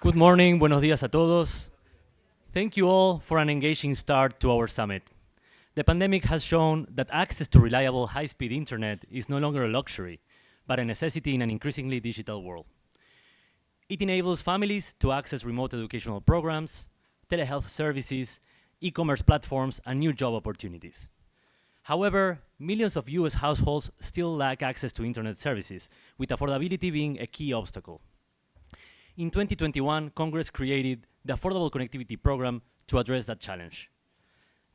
Good morning, buenos días a todos. Thank you all for an engaging start to our summit. The pandemic has shown that access to reliable high-speed internet is no longer a luxury, but a necessity in an increasingly digital world. It enables families to access remote educational programs, telehealth services, e-commerce platforms, and new job opportunities. However, millions of US households still lack access to internet services, with affordability being a key obstacle. In 2021, Congress created the Affordable Connectivity Program to address that challenge.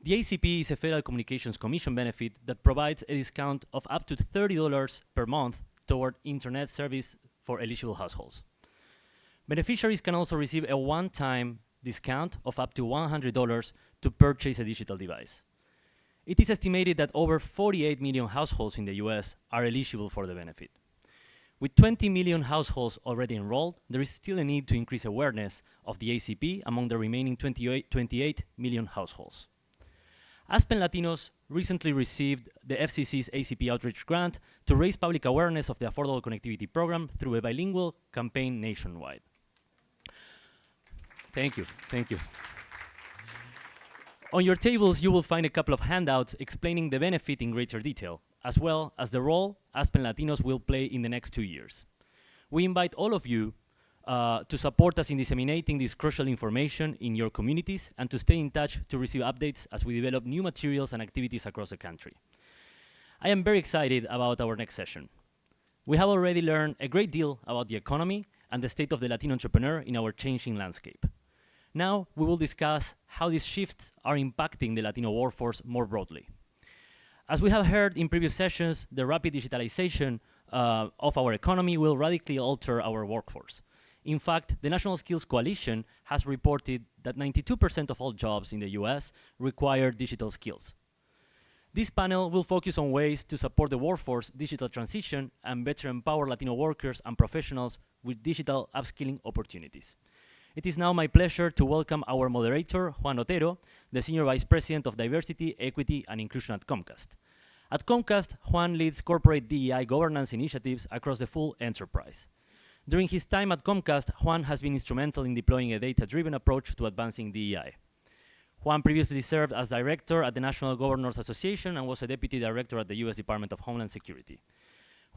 The ACP is a Federal Communications Commission benefit that provides a discount of up to $30 per month toward internet service for eligible households. Beneficiaries can also receive a one-time discount of up to $100 to purchase a digital device. It is estimated that over 48 million households in the US are eligible for the benefit. With 20 million households already enrolled, there is still a need to increase awareness of the ACP among the remaining 28 million households. Aspen Latinos recently received the FCC's ACP Outreach Grant to raise public awareness of the Affordable Connectivity Program through a bilingual campaign nationwide. Thank you. On your tables, you will find a couple of handouts explaining the benefit in greater detail, as well as the role Aspen Latinos will play in the next 2 years. We invite all of you to support us in disseminating this crucial information in your communities and to stay in touch to receive updates as we develop new materials and activities across the country. I am very excited about our next session. We have already learned a great deal about the economy and the state of the Latino entrepreneur in our changing landscape. Now, we will discuss how these shifts are impacting the Latino workforce more broadly. As we have heard in previous sessions, the rapid digitalization of our economy will radically alter our workforce. In fact, the National Skills Coalition has reported that 92% of all jobs in the US require digital skills. This panel will focus on ways to support the workforce digital transition and better empower Latino workers and professionals with digital upskilling opportunities. It is now my pleasure to welcome our moderator, Juan Otero, the Senior Vice President of Diversity, Equity, and Inclusion at Comcast. At Comcast, Juan leads corporate DEI governance initiatives across the full enterprise. During his time at Comcast, Juan has been instrumental in deploying a data-driven approach to advancing DEI. Juan previously served as director at the National Governors Association and was a deputy director at the US Department of Homeland Security.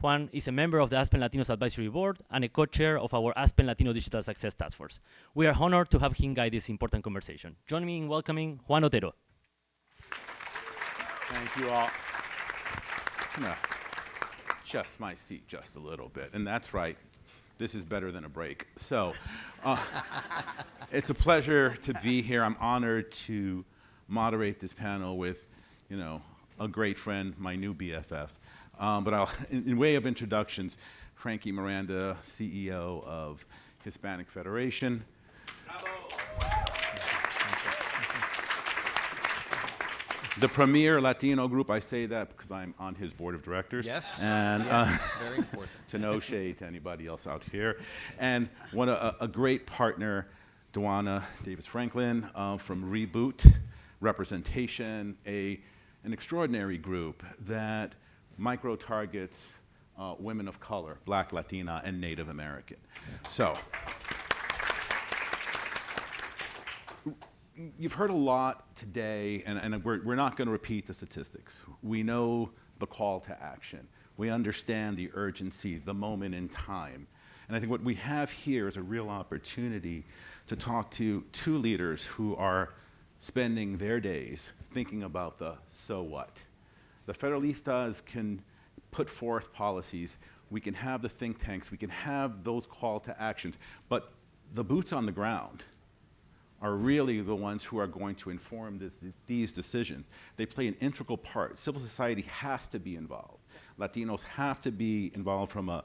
Juan is a member of the Aspen Latinos Advisory Board and a co-chair of our Aspen Latino Digital Success Task Force. We are honored to have him guide this important conversation. Join me in welcoming Juan Otero. Thank you all. I'm gonna adjust my seat just a little bit, and that's right. This is better than a break. So, it's a pleasure to be here. I'm honored to moderate this panel with, a great friend, my new BFF. But in way of introductions, Frankie Miranda, CEO of Hispanic Federation. Bravo. The premier Latino group, I say that because I'm on his board of directors. Yes, and very important. To no shade to anybody else out here. And a great partner, Duana Davis-Franklin from Reboot Representation, an extraordinary group that micro-targets women of color, Black, Latina, and Native American. So, you've heard a lot today, and we're not going to repeat the statistics. We know the call to action. We understand the urgency, the moment in time. And I think what we have here is a real opportunity to talk to two leaders who are spending their days thinking about the so what. The Federalistas can put forth policies, we can have the think tanks, we can have those call to actions, but the boots on the ground are really the ones who are going to inform these decisions. They play an integral part. Civil society has to be involved. Latinos have to be involved from a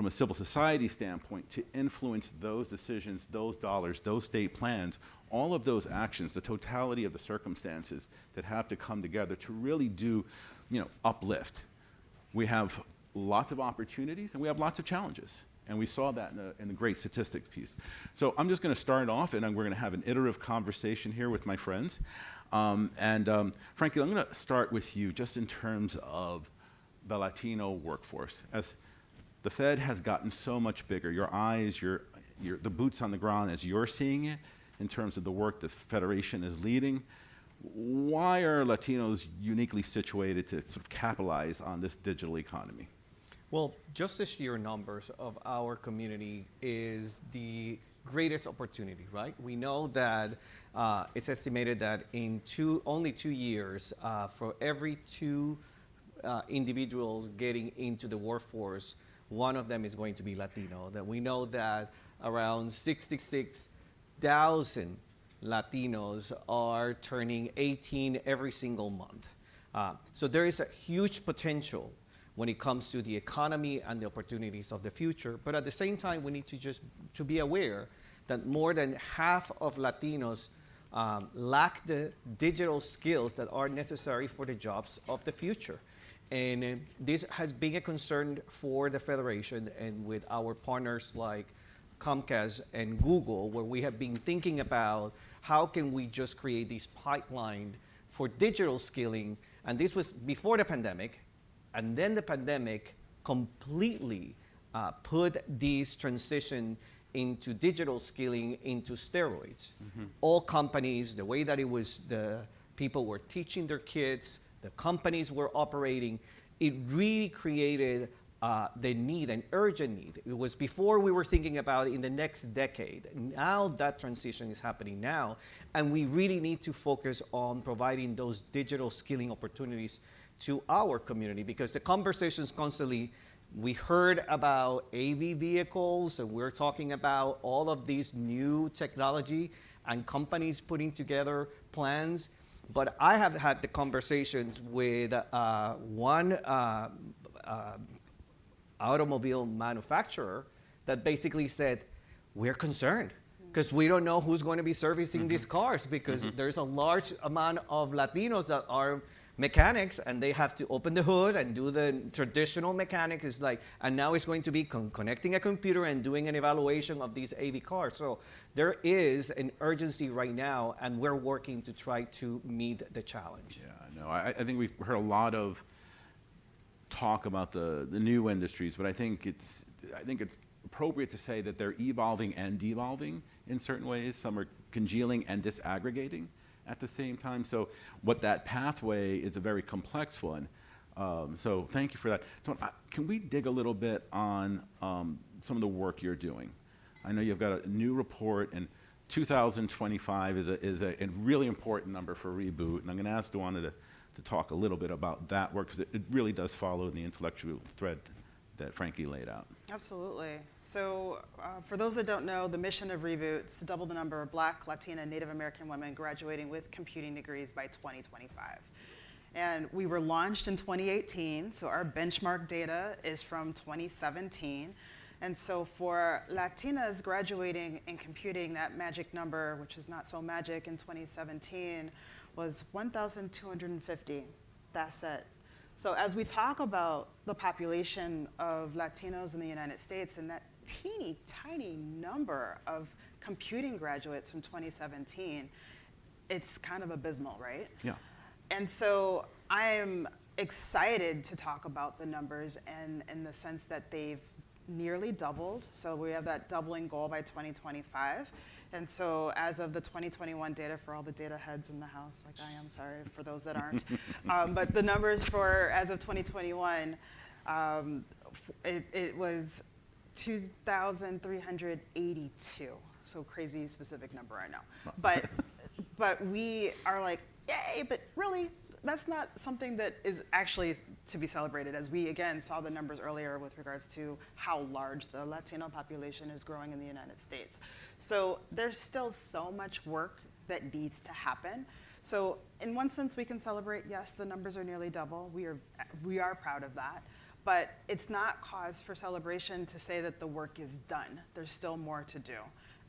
civil society standpoint to influence those decisions, those dollars, those state plans, all of those actions, the totality of the circumstances that have to come together to really do, uplift. We have lots of opportunities and we have lots of challenges. And we saw that in the great statistics piece. So I'm just going to start off, and we're going to have an iterative conversation here with my friends. Frankie, I'm going to start with you just in terms of the Latino workforce. As the Fed has gotten so much bigger, your eyes, you're the boots on the ground as you're seeing it, in terms of the work the Federation is leading. Why are Latinos uniquely situated to sort of capitalize on this digital economy? Well, just the sheer numbers of our community is the greatest opportunity, right? We know that it's estimated that in only 2 years, for every two individuals getting into the workforce, one of them is going to be Latino. That we know that around 66,000 Latinos are turning 18 every single month. So there is a huge potential when it comes to the economy and the opportunities of the future. But at the same time, we need to be aware that more than half of Latinos lack the digital skills that are necessary for the jobs of the future. And this has been a concern for the Federation and with our partners like Comcast and Google, where we have been thinking about how can we just create this pipeline for digital skilling. And this was before the pandemic. And then the pandemic completely put this transition into digital skilling into steroids. Mm-hmm. All companies, the way that it was, the people were teaching their kids, the companies were operating, it really created the need, an urgent need. It was before we were thinking about in the next decade. Now that transition is happening now, and we really need to focus on providing those digital skilling opportunities to our community, because the conversations constantly, we heard about AV vehicles, and we're talking about all of these new technology and companies putting together plans. But I have had the conversations with one automobile manufacturer that basically said, we're concerned because we don't know who's going to be servicing these cars, because there's a large amount of Latinos that are mechanics, and they have to open the hood and do the traditional mechanics. It's like, and now it's going to be connecting a computer and doing an evaluation of these AV cars. So there is an urgency right now, and we're working to try to meet the challenge. Yeah, no, I think we've heard a lot of talk about the new industries, but I think it's appropriate to say that they're evolving and devolving in certain ways. Some are congealing and disaggregating at the same time. So what that pathway is a very complex one. So thank you for that. So, can we dig a little bit on some of the work you're doing? I know you've got a new report, and 2025 is a really important number for Reboot, and I'm going to ask Duana to talk a little bit about that work, because it really does follow the intellectual thread that Frankie laid out. Absolutely. So for those that don't know, the mission of Reboot is to double the number of Black, Latina, and Native American women graduating with computing degrees by 2025. And we were launched in 2018, so our benchmark data is from 2017. And so for Latinas graduating in computing, that magic number, which is not so magic in 2017, was 1,250. That's it. So as we talk about the population of Latinos in the United States and that teeny tiny number of computing graduates from 2017, it's kind of abysmal, right? Yeah. And so I am excited to talk about the numbers, and in the sense that they've nearly doubled. So we have that doubling goal by 2025. And so as of the 2021 data, for all the data heads in the house, like I am, sorry for those that aren't, but the numbers for as of 2021, it was 2,382. So crazy specific number, I know. But we are like, yay, but really, that's not something that is actually to be celebrated, as we, again, saw the numbers earlier with regards to how large the Latino population is growing in the United States. So there's still so much work that needs to happen. So in one sense, we can celebrate, yes, the numbers are nearly double. We are proud of that. But it's not cause for celebration to say that the work is done. There's still more to do.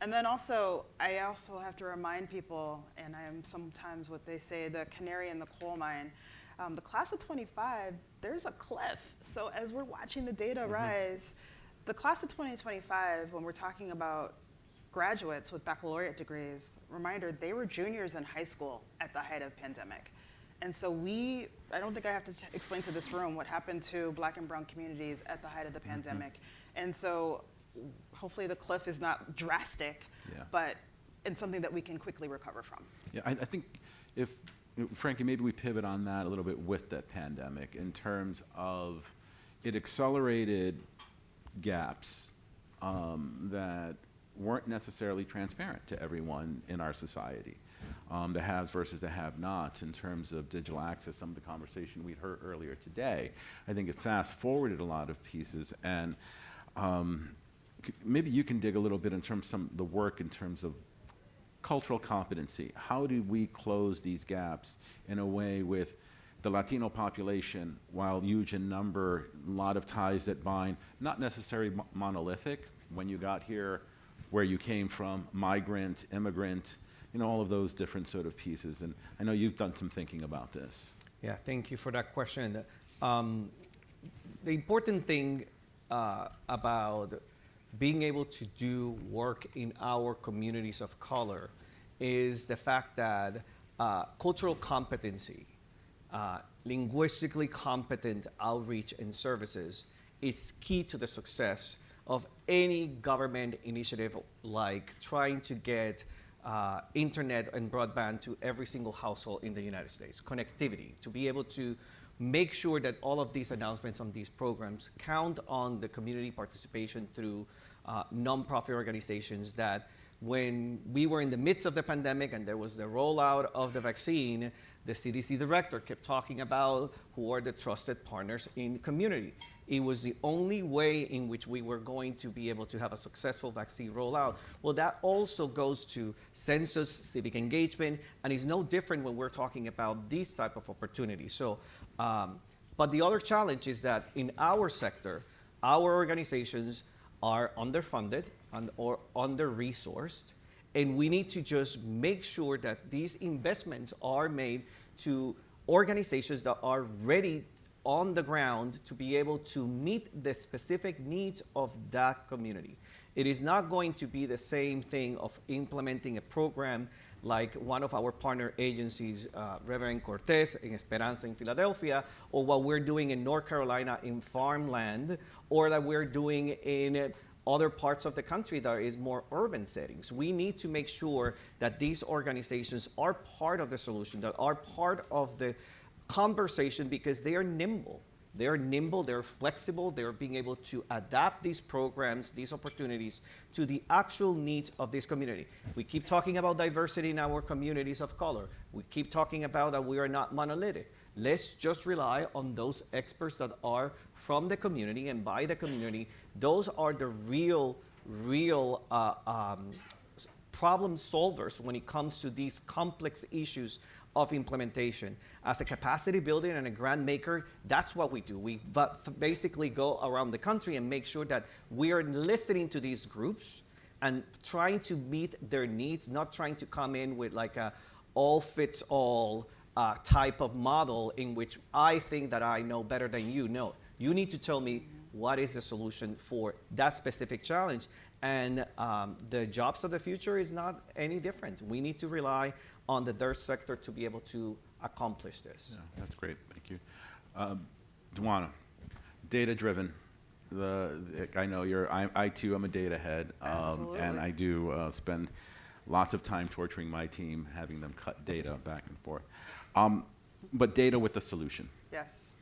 And then also, I also have to remind people, and I am sometimes what they say, the canary in the coal mine, the class of 25, there's a cliff. So as we're watching the data rise, the class of 2025, when we're talking about graduates with baccalaureate degrees, reminder, they were juniors in high school at the height of pandemic. And so I don't think I have to explain to this room what happened to Black and brown communities at the height of the pandemic. And so hopefully the cliff is not drastic, Yeah. but it's something that we can quickly recover from. Yeah, I think if, Frankie, maybe we pivot on that a little bit with the pandemic in terms of it accelerated gaps that weren't necessarily transparent to everyone in our society. The haves versus the have-nots in terms of digital access, some of the conversation we heard earlier today. I think it fast-forwarded a lot of pieces, and maybe you can dig a little bit in terms of some of the work in terms of cultural competency. How do we close these gaps in a way with the Latino population, while huge in number, a lot of ties that bind, not necessarily monolithic when you got here, where you came from, migrant, immigrant, you know, all of those different sort of pieces. And I know you've done some thinking about this. Yeah, thank you for that question. The important thing about being able to do work in our communities of color is the fact that cultural competency, linguistically competent outreach and services is key to the success of any government initiative, like trying to get internet and broadband to every single household in the United States, connectivity, to be able to make sure that all of these announcements on these programs count on the community participation through nonprofit organizations that when we were in the midst of the pandemic and there was the rollout of the vaccine, the CDC director kept talking about who are the trusted partners in the community. It was the only way in which we were going to be able to have a successful vaccine rollout. Well, that also goes to census, civic engagement, and is no different when we're talking about these type of opportunities. So, but the other challenge is that in our sector, our organizations are underfunded or under-resourced, and we need to just make sure that these investments are made to organizations that are ready on the ground to be able to meet the specific needs of that community. It is not going to be the same thing of implementing a program like one of our partner agencies, Reverend Cortez in Esperanza in Philadelphia, or what we're doing in North Carolina in farmland, or that we're doing in other parts of the country that is more urban settings. We need to make sure that these organizations are part of the solution, that are part of the conversation, because they are nimble. They're flexible, they're being able to adapt these programs, these opportunities to the actual needs of this community. We keep talking about diversity in our communities of color. We keep talking about that we are not monolithic. Let's just rely on those experts that are from the community and by the community. Those are the real problem solvers when it comes to these complex issues of implementation. As a capacity builder and a grant maker, that's what we do. We basically go around the country and make sure that we are listening to these groups and trying to meet their needs, not trying to come in with like a all-fits-all type of model in which I think that I know better than you. No, you need to tell me what is the solution for that specific challenge. And the jobs of the future is not any different. We need to rely on the third sector to be able to accomplish this. Yeah, that's great. Thank you. Duana, data-driven. I know I too am a data head, and I do spend lots of time torturing my team, having them cut data back and forth. But data with the solution. Yes.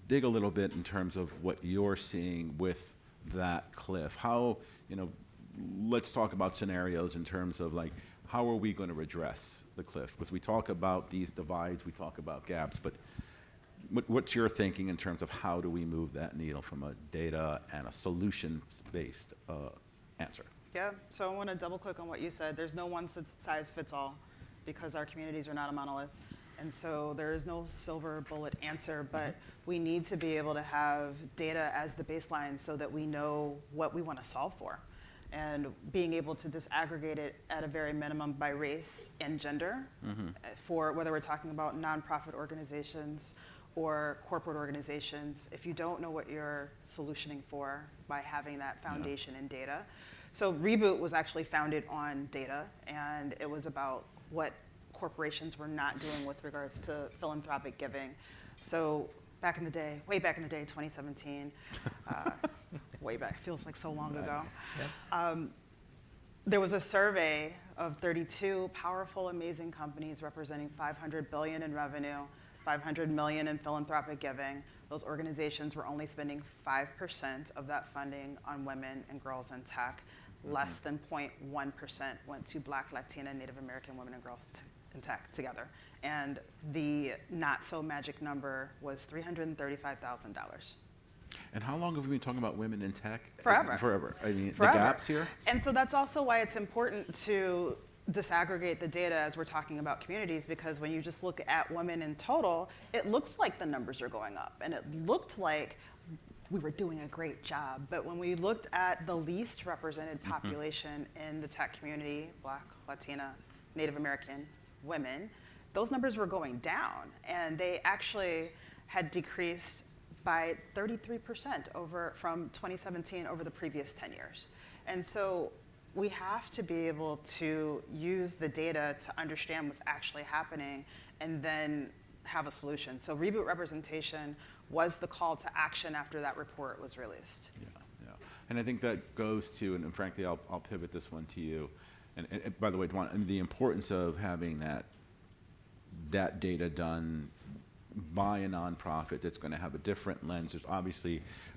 Dig a little bit in terms of what you're seeing with that cliff. How, let's talk about scenarios in terms of like, how are we going to address the cliff? Because we talk about these divides, we talk about gaps, but what's your thinking in terms of how do we move that needle from a data and a solutions-based answer? Yeah, so I want to double click on what you said. There's no one size fits all because our communities are not a monolith. And so there is no silver bullet answer, but we need to be able to have data as the baseline so that we know what we want to solve for. And being able to disaggregate it at a very minimum by race and gender for whether we're talking about nonprofit organizations or corporate organizations, if you don't know what you're solutioning for by having that foundation in data. So Reboot was actually founded on data, and it was about what corporations were not doing with regards to philanthropic giving. So back in the day, way back in the day, 2017, way back, feels like so long ago. There was a survey of 32 powerful, amazing companies representing 500 billion in revenue, 500 million in philanthropic giving. Those organizations were only spending 5% of that funding on women and girls in tech. Less than 0.1% went to Black, Latina, Native American women and girls in tech together. And the not so magic number was $335,000. And how long have we been talking about women in tech? Forever. Forever. I mean, Forever. the gaps here? And so that's also why it's important to disaggregate the data as we're talking about communities, because when you just look at women in total, it looks like the numbers are going up. And it looked like we were doing a great job. But when we looked at the least represented population in the tech community, Black, Latina, Native American women, those numbers were going down. And they actually had decreased by 33% from 2017 over the previous 10 years. And so we have to be able to use the data to understand what's actually happening and then have a solution. So reboot representation was the call to action after that report was released. Yeah. And I think that goes to, and frankly, I'll pivot this one to you. And by the way, Dwan, and the importance of having that data done by a nonprofit that's going to have a different lens.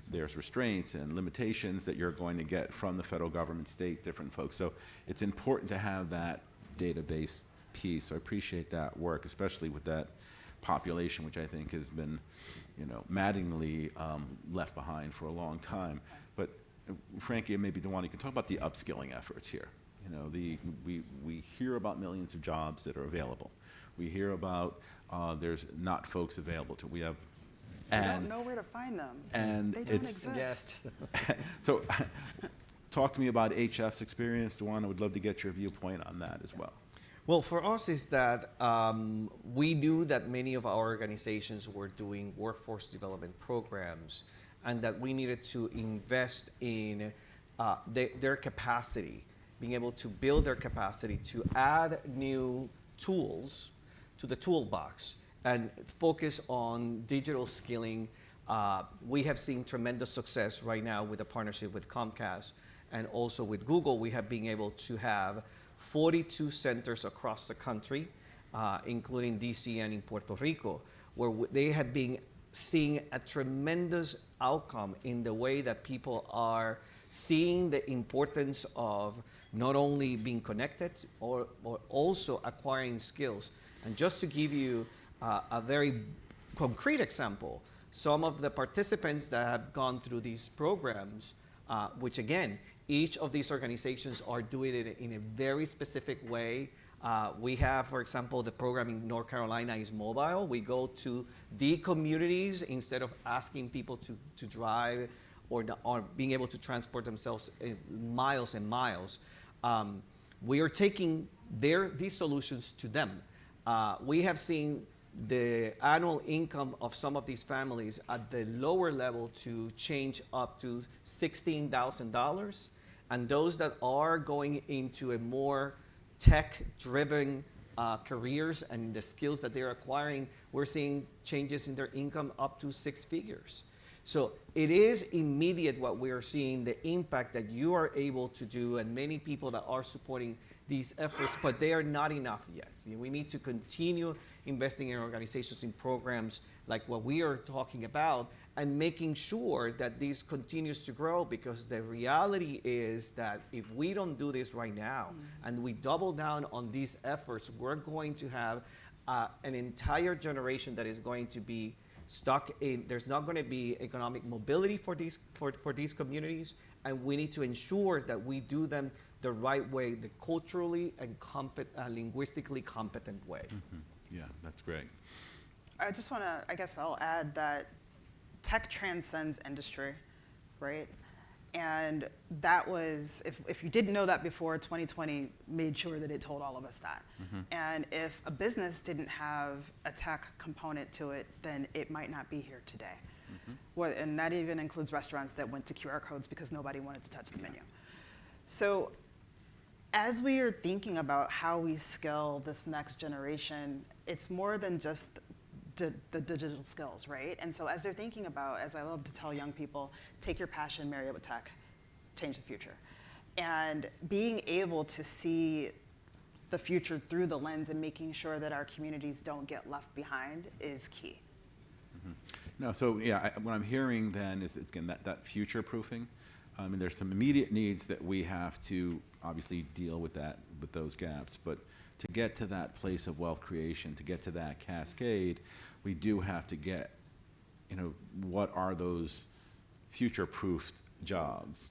There's restraints and limitations that you're going to get from the federal government, state, different folks. So it's important to have that database piece. So I appreciate that work, especially with that population, which I think has been, maddeningly left behind for a long time. But Frankie, and maybe Dwan, you can talk about the upskilling efforts here. We hear about millions of jobs that are available. We hear about there's not folks available to. We don't know where to find them. And they don't exist. So talk to me about HF's experience. Dwan, I would love to get your viewpoint on that as well. Well, for us is that we knew that many of our organizations were doing workforce development programs and that we needed to invest in their capacity, being able to build their capacity to add new tools to the toolbox and focus on digital skilling. We have seen tremendous success right now with a partnership with Comcast and also with Google. We have been able to have 42 centers across the country, including DC and in Puerto Rico, where they have been seeing a tremendous outcome in the way that people are seeing the importance of not only being connected or also acquiring skills. And just to give you a very concrete example, some of the participants that have gone through these programs, which again, each of these organizations are doing it in a very specific way. We have, for example, the program in North Carolina is mobile. We go to the communities instead of asking people to drive or being able to transport themselves miles and miles. We are taking these solutions to them. We have seen the annual income of some of these families at the lower level to change up to $16,000. And those that are going into a more tech-driven careers and the skills that they're acquiring, we're seeing changes in their income up to 6 figures. So it is immediate what we are seeing, the impact that you are able to do, and many people that are supporting these efforts, but they are not enough yet. We need to continue investing in organizations, in programs like what we are talking about, and making sure that this continues to grow, because the reality is that if we don't do this right now and we double down on these efforts, we're going to have an entire generation that is going to be stuck in, there's not going to be economic mobility for these communities, and we need to ensure that we do them the right way, the culturally and linguistically competent way. Yeah, that's great. I just want to, I guess I'll add that tech transcends industry, right? And that was, if you didn't know that before, 2020 made sure that it told all of us that. And if a business didn't have a tech component to it, then it might not be here today. And that even includes restaurants that went to QR codes because nobody wanted to touch the menu. So as we are thinking about how we skill this next generation, it's more than just the digital skills, right? And so as they're thinking about, as I love to tell young people, take your passion, marry it with tech, change the future. And being able to see the future through the lens and making sure that our communities don't get left behind is key. No, so yeah, what I'm hearing then is, again, that future proofing. I mean, there's some immediate needs that we have to obviously deal with those gaps, but to get to that place of wealth creation, to get to that cascade, we do have to get, what are those future-proofed jobs?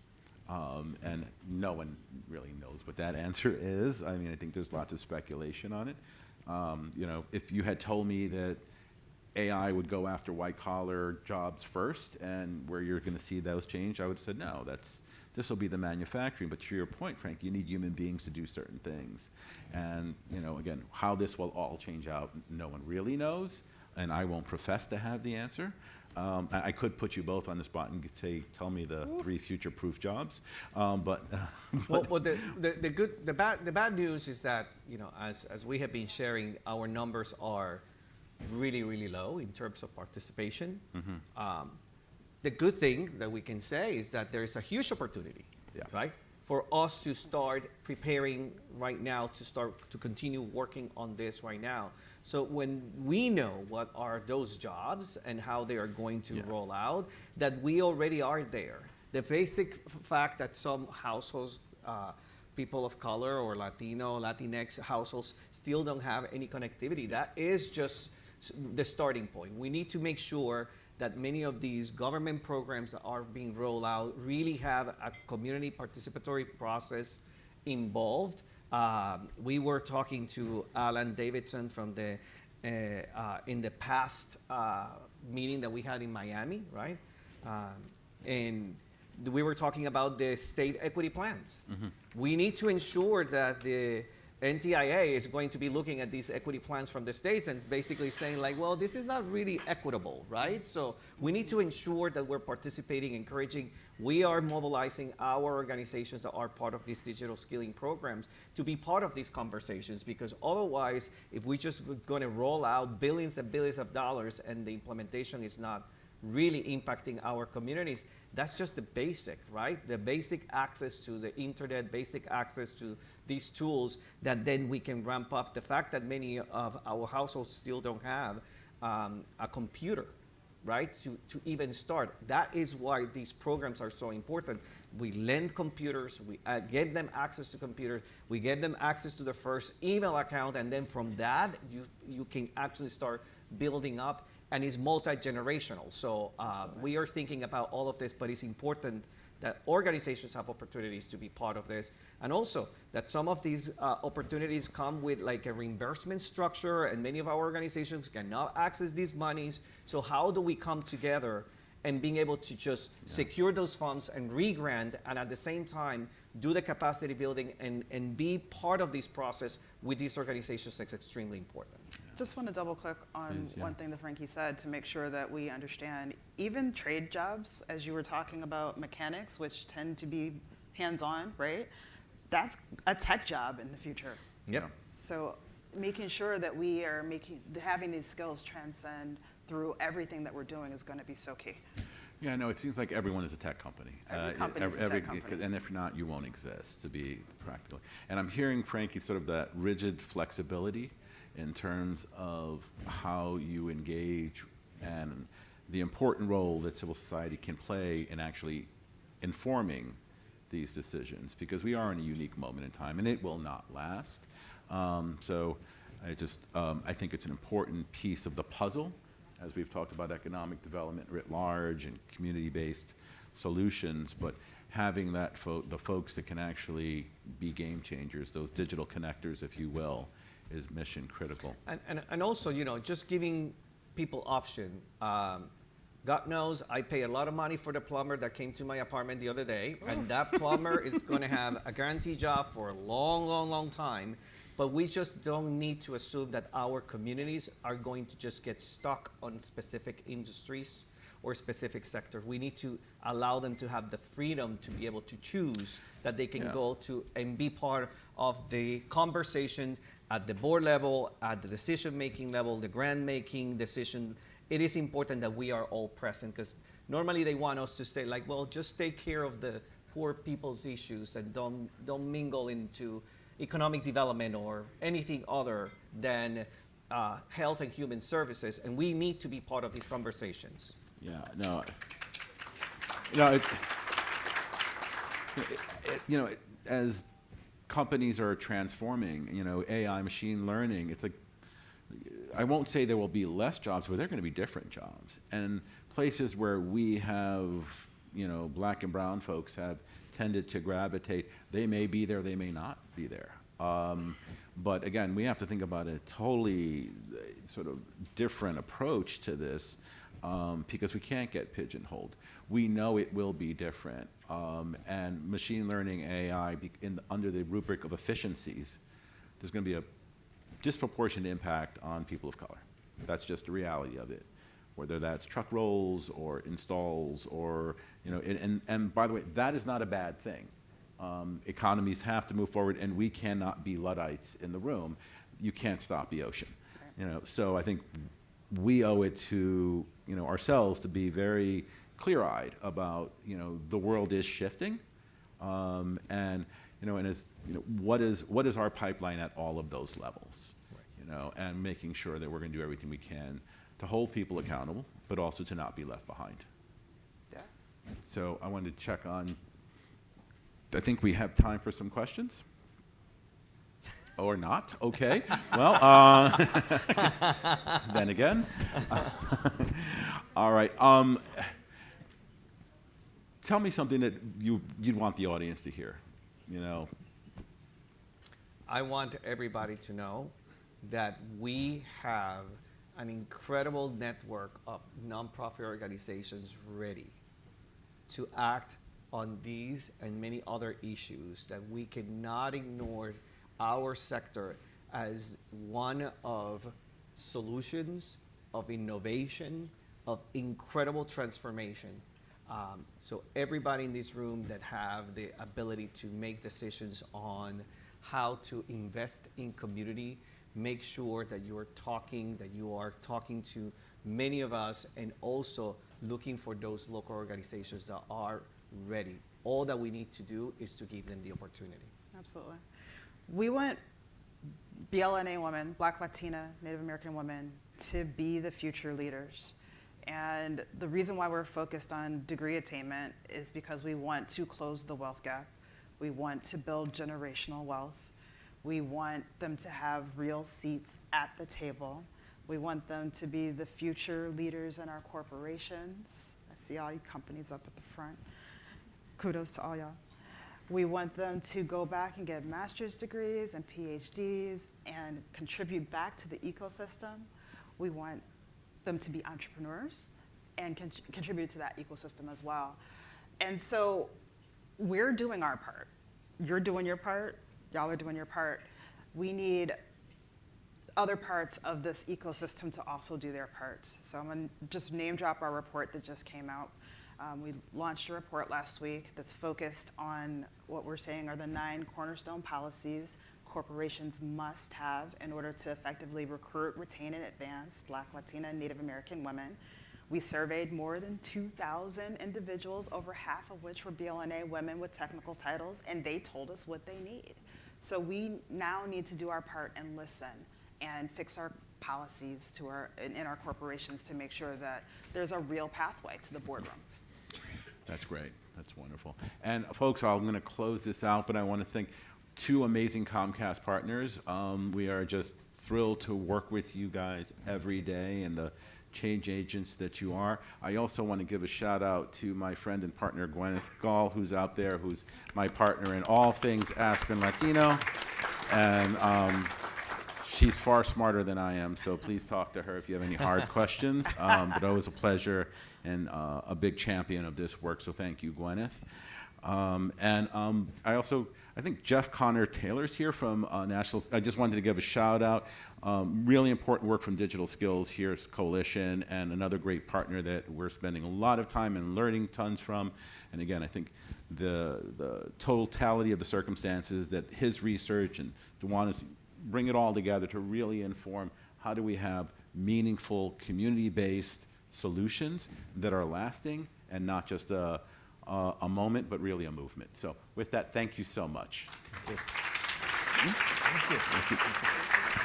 And no one really knows what that answer is. I mean, I think there's lots of speculation on it. If you had told me that AI would go after white-collar jobs first and where you're going to see those change, I would have said, no, this will be the manufacturing. But to your point, Frank, you need human beings to do certain things. And, again, how this will all change out, no one really knows, and I won't profess to have the answer. I could put you both on the spot and say, tell me the 3 future-proof jobs, but the bad news is that, as we have been sharing, our numbers are really, really low in terms of participation. The good thing that we can say is that there is a huge opportunity, right, for us to start preparing right now, to continue working on this right now. So when we know what are those jobs and how they are going to roll out, that we already are there. The basic fact that some households, people of color or Latino, Latinx households still don't have any connectivity, that is just the starting point. We need to make sure that many of these government programs that are being rolled out really have a community participatory process involved. We were talking to Alan Davidson from in the past meeting that we had in Miami, right? And we were talking about the state equity plans. We need to ensure that the NTIA is going to be looking at these equity plans from the states and basically saying like, well, this is not really equitable, right? So we need to ensure that we're participating, encouraging. We are mobilizing our organizations that are part of these digital skilling programs to be part of these conversations, because otherwise, if we just going to roll out billions and billions of dollars and the implementation is not really impacting our communities, that's just the basic, right? The basic access to the internet, basic access to these tools that then we can ramp up. The fact that many of our households still don't have a computer, right, to even start. That is why these programs are so important. We lend computers, we get them access to computers, we get them access to the first email account, and then from that, you can actually start building up, and it's multi-generational. So we are thinking about all of this, but it's important that organizations have opportunities to be part of this, and also that some of these opportunities come with like a reimbursement structure, and many of our organizations cannot access these monies. So how do we come together and being able to just secure those funds and re-grant, and at the same time do the capacity building and be part of this process with these organizations? That's extremely important. Just want to double click on one thing that Frankie said to make sure that we understand, even trade jobs, as you were talking about mechanics, which tend to be hands-on, right? That's a tech job in the future. Yep. So making sure that we are having these skills transcend through everything that we're doing is going to be so key. Yeah, no, it seems like everyone is a tech company. Every company is a tech company. And if not, you won't exist, to be practical. And I'm hearing, Frankie, sort of that rigid flexibility in terms of how you engage and the important role that civil society can play in actually informing these decisions, because we are in a unique moment in time and it will not last. So I think it's an important piece of the puzzle, as we've talked about economic development writ large and community-based solutions, but having that the folks that can actually be game changers, those digital connectors, if you will, is mission critical. And also, just giving people option. God knows I pay a lot of money for the plumber that came to my apartment the other day, and that plumber is going to have a guaranteed job for a long, long, long time. But we just don't need to assume that our communities are going to just get stuck on specific industries or specific sector. We need to allow them to have the freedom to be able to choose, that they can go to and be part of the conversation at the board level, at the decision-making level, the grant-making decision. It is important that we are all present, because normally they want us to say, like, well, just take care of the poor people's issues and don't mingle into economic development or anything other than health and human services. And we need to be part of these conversations. Yeah, no. You know, as companies are transforming, AI, machine learning, it's like, I won't say there will be less jobs, but there are going to be different jobs. And places where we have, black and brown folks have tended to gravitate, they may be there, they may not be there. But again, we have to think about a totally sort of different approach to this, because we can't get pigeonholed. We know it will be different. And machine learning, AI, under the rubric of efficiencies, there's going to be a disproportionate impact on people of color. That's just the reality of it. Whether that's truck rolls or installs or, and by the way, that is not a bad thing. Economies have to move forward, and we cannot be Luddites in the room. You can't stop the ocean. So I think we owe it to ourselves to be very clear-eyed about the world is shifting, and as what is our pipeline at all of those levels, and making sure that we're going to do everything we can to hold people accountable, but also to not be left behind. Yes. So I wanted to check on. I think we have time for some questions. Or not, okay. Well, then again. All right. Tell me something that you'd want the audience to hear, I want everybody to know that we have an incredible network of nonprofit organizations ready to act on these and many other issues, that we cannot ignore our sector as one of solutions, of innovation, of incredible transformation. So everybody in this room that have the ability to make decisions on how to invest in community, make sure that you are talking to many of us, and also looking for those local organizations that are ready. All that we need to do is to give them the opportunity. Absolutely. We want BLNA women, Black, Latina, Native American women, to be the future leaders. And the reason why we're focused on degree attainment is because we want to close the wealth gap. We want to build generational wealth. We want them to have real seats at the table. We want them to be the future leaders in our corporations. I see all you companies up at the front. Kudos to all y'all. We want them to go back and get master's degrees and PhDs and contribute back to the ecosystem. We want them to be entrepreneurs and contribute to that ecosystem as well. And so we're doing our part. You're doing your part. Y'all are doing your part. We need other parts of this ecosystem to also do their parts. So I'm going to just name drop our report that just came out. We launched a report last week that's focused on what we're saying are the 9 cornerstone policies corporations must have in order to effectively recruit, retain, and advance Black, Latina, and Native American women. We surveyed more than 2,000 individuals, over half of which were BLNA women with technical titles, and they told us what they need. So we now need to do our part and listen and fix our policies in our corporations to make sure that there's a real pathway to the boardroom. That's great. That's wonderful. And folks, I'm going to close this out, but I want to thank 2 amazing Comcast partners. We are just thrilled to work with you guys every day and the change agents that you are. I also want to give a shout out to my friend and partner, Gwyneth Gall, who's out there, who's my partner in all things Aspen Latino. And she's far smarter than I am, so please talk to her if you have any hard questions. But always a pleasure and a big champion of this work, so thank you, Gwyneth. I I think Jeff Connor Taylor's here from National. I just wanted to give a shout out. Really important work from Digital Skills here's Coalition, and another great partner that we're spending a lot of time and learning tons from. And again, I think the totality of the circumstances that his research and Dewana's bring it all together to really inform how do we have meaningful community-based solutions that are lasting and not just a moment, but really a movement. So with that, thank you so much. Thank you. Thank you.